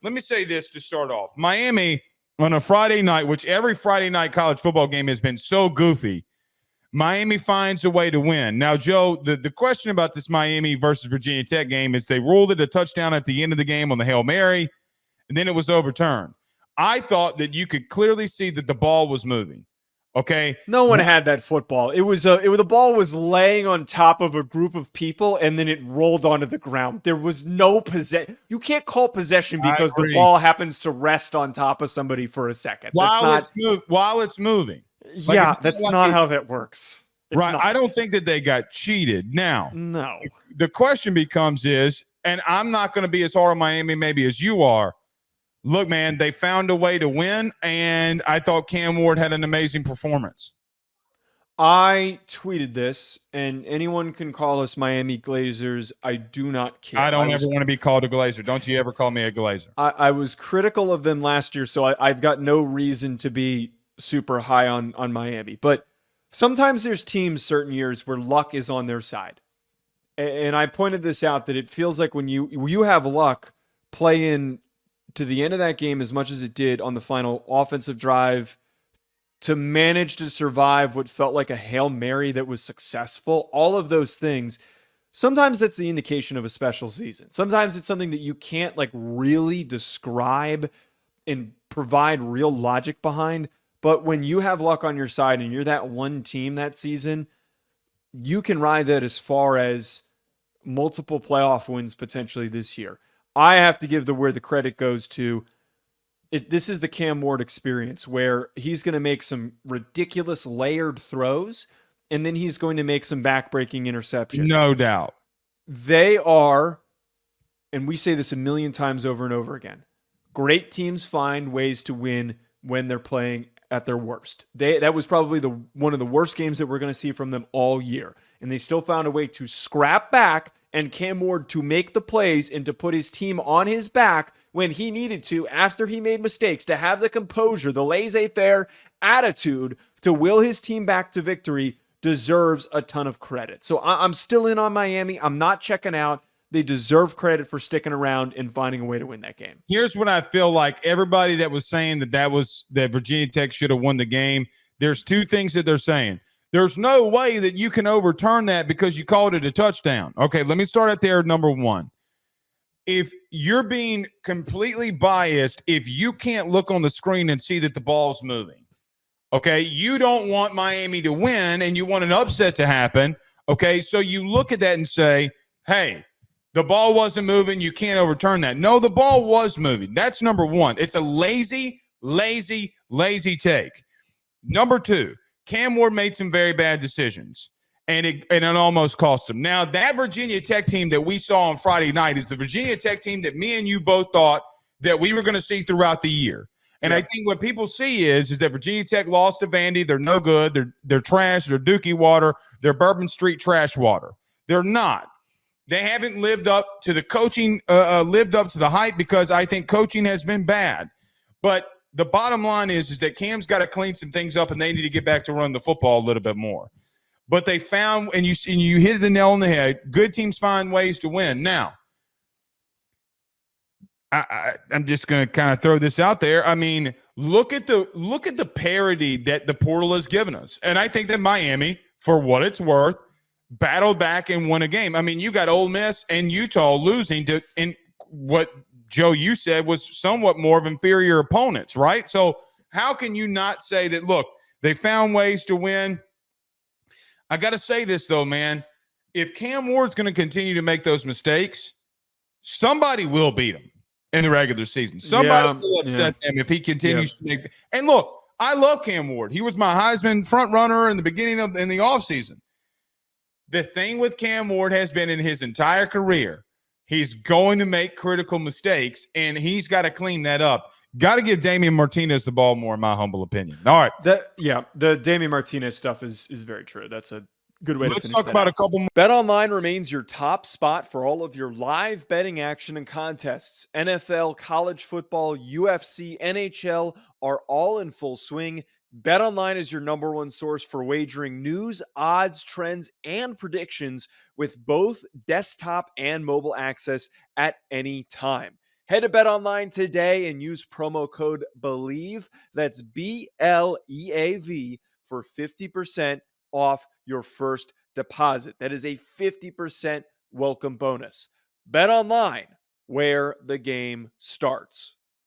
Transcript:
let me say this to start off. Miami on a Friday night, which every Friday night college football game has been so goofy, Miami finds a way to win. Now, Joe, the question about this Miami versus Virginia Tech game is they ruled it a touchdown at the end of the game on the Hail Mary, and then it was overturned. I thought that you could clearly see that the ball was moving. Okay. No one had that football. The ball was laying on top of a group of people and then it rolled onto the ground. There was no possession. You can't call possession because the ball happens to rest on top of somebody for a second. While it's moving. Yeah, that's not how that works. Right. I don't think that they got cheated. Now, no. The question becomes is, and I'm not going to be as hard on Miami maybe as you are. Look, man, they found a way to win, and I thought Cam Ward had an amazing performance. I tweeted this, and anyone can call us Miami Glazers. I do not care. I don't ever want to be called a Glazer. Don't you ever call me a Glazer. I was critical of them last year, so I've got no reason to be super high on Miami. But sometimes there's teams certain years where luck is on their side. And I pointed this out that it feels like when you have luck play in to the end of that game as much as it did on the final offensive drive to manage to survive what felt like a Hail Mary that was successful, all of those things, sometimes that's the indication of a special season. Sometimes it's something that you can't like really describe and provide real logic behind. But when you have luck on your side and you're that one team that season, you can ride that as far as multiple playoff wins potentially this year. I have to give where the credit goes to. This is the Cam Ward experience where he's going to make some ridiculous layered throws and then he's going to make some backbreaking interceptions. No doubt. They are, and we say this a million times over and over again, great teams find ways to win when they're playing at their worst. That was probably one of the worst games that we're going to see from them all year. And they still found a way to scrap back and Cam Ward to make the plays and to put his team on his back when he needed to after he made mistakes, to have the composure, the laissez-faire attitude to will his team back to victory deserves a ton of credit. So I'm still in on Miami. I'm not checking out. They deserve credit for sticking around and finding a way to win that game. Here's what I feel like. Everybody that was saying that Virginia Tech should have won the game, there's two things that they're saying. There's no way that you can overturn that because you called it a touchdown. Okay, let me start at there, number one. If you're being completely biased, if you can't look on the screen and see that the ball's moving, okay, you don't want Miami to win and you want an upset to happen, okay? So you look at that and say, hey, the ball wasn't moving. You can't overturn that. No, the ball was moving. That's number one. It's a lazy take. Number two, Cam Ward made some very bad decisions, and it almost cost him. Now, that Virginia Tech team that we saw on Friday night is the Virginia Tech team that me and you both thought that we were going to see throughout the year. And I think what people see is that Virginia Tech lost to Vandy. They're no good. They're trash. They're Dookie water. They're Bourbon Street trash water. They're not. They haven't lived up to the coaching, lived up to the hype because I think coaching has been bad. But the bottom line is that Cam's got to clean some things up and they need to get back to run the football a little bit more. But they found, and you hit the nail on the head, good teams find ways to win. Now, I'm just going to kind of throw this out there. I mean, look at the parity that the portal has given us. And I think that Miami, for what it's worth, battled back and won a game. I mean, you got Ole Miss and Utah losing to in what Joe, you said was somewhat more of inferior opponents, right? So how can you not say that, look, they found ways to win? I got to say this, though, man. If Cam Ward's going to continue to make those mistakes, somebody will beat him in the regular season. Somebody will upset them if he continues to make – and look, I love Cam Ward. He was my Heisman front runner in the beginning of in the offseason. The thing with Cam Ward has been in his entire career, he's going to make critical mistakes, and he's got to clean that up. Got to give Damian Martinez the ball more, in my humble opinion. All right. The Damian Martinez stuff is very true. That's a good way to finish that. Let's talk about a couple more. BetOnline remains your top spot for all of your live betting action and contests. NFL, college football, UFC, NHL are all in full swing. BetOnline is your number one source for wagering news, odds, trends, and predictions with both desktop and mobile access at any time. Head to BetOnline today and use promo code BELIEVE. That's BLEAV for 50% off your first deposit. That is a 50% welcome bonus. BetOnline, where the game starts.